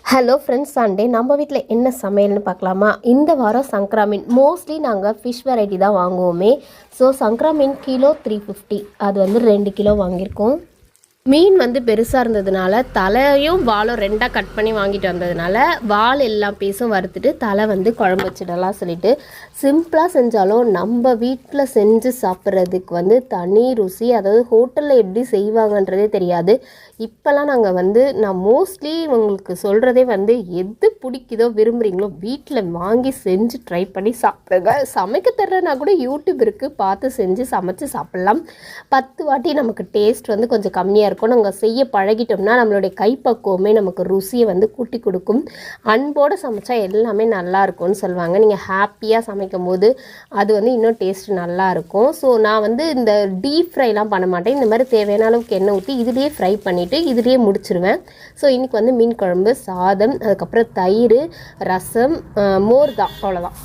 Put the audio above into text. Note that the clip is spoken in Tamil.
ஹலோ ஃப்ரெண்ட்ஸ், சண்டே நம்ம வீட்டில் என்ன சமையல்னு பார்க்கலாமா? இந்த வாரம் சங்கரா மீன் மோஸ்ட்லி நாங்கள் ஃபிஷ் வெரைட்டி தான் வாங்குவோமே. ஸோ சங்கரா மீன் கிலோ 350, அது வந்து 2 கிலோ வாங்கியிருக்கோம். மீன் வந்து பெருசாக இருந்ததுனால தலையும் வாலும் ரெண்டாக கட் பண்ணி வாங்கிட்டு வந்ததுனால வால் எல்லா பீஸும் வறுத்துட்டு தலை வந்து குழம்பு வச்சிடலாம் சொல்லிட்டு சிம்பிளாக செஞ்சாலும் நம்ம வீட்டில் செஞ்சு சாப்பிட்றதுக்கு வந்து தனி ருசி. அதாவது ஹோட்டலில் எப்படி செய்வாங்கன்றதே தெரியாது. இப்போல்லாம் நாங்கள் வந்து நான் மோஸ்ட்லி உங்களுக்கு சொல்கிறதே வந்து எது பிடிக்குதோ விரும்புகிறீங்களோ வீட்டில் வாங்கி செஞ்சு ட்ரை பண்ணி சாப்பிடுங்க. சமைக்க தர்றதுனா கூட யூடியூப் இருக்குது, பார்த்து செஞ்சு சமைச்சு சாப்பிட்லாம். 10 வாட்டி நமக்கு டேஸ்ட் வந்து கொஞ்சம் கம்மியாக இருக்கும். நாங்கள் செய்ய பழகிட்டோம்னா நம்மளுடைய கைப்பக்குவமே நமக்கு ருசியை வந்து கூட்டி கொடுக்கும். அன்போடு சமைச்சா எல்லாமே நல்லா இருக்கும்னு சொல்லுவாங்க. நீங்கள் ஹாப்பியாக சமைக்கும் போது அது வந்து இன்னும் டேஸ்ட் நல்லாயிருக்கும். ஸோ நான் வந்து இந்த டீப் ஃப்ரைலாம் பண்ண மாட்டேன். இந்த மாதிரி தேவையான அளவுக்கு எண்ணெய் ஊற்றி இதுலேயே ஃப்ரை பண்ணிவிட்டு இதுலேயே முடிச்சிருவேன். ஸோ இன்றைக்கி வந்து மீன் குழம்பு, சாதம், அதுக்கப்புறம் தயிர், ரசம், மோர் தான், அவ்வளோதான்.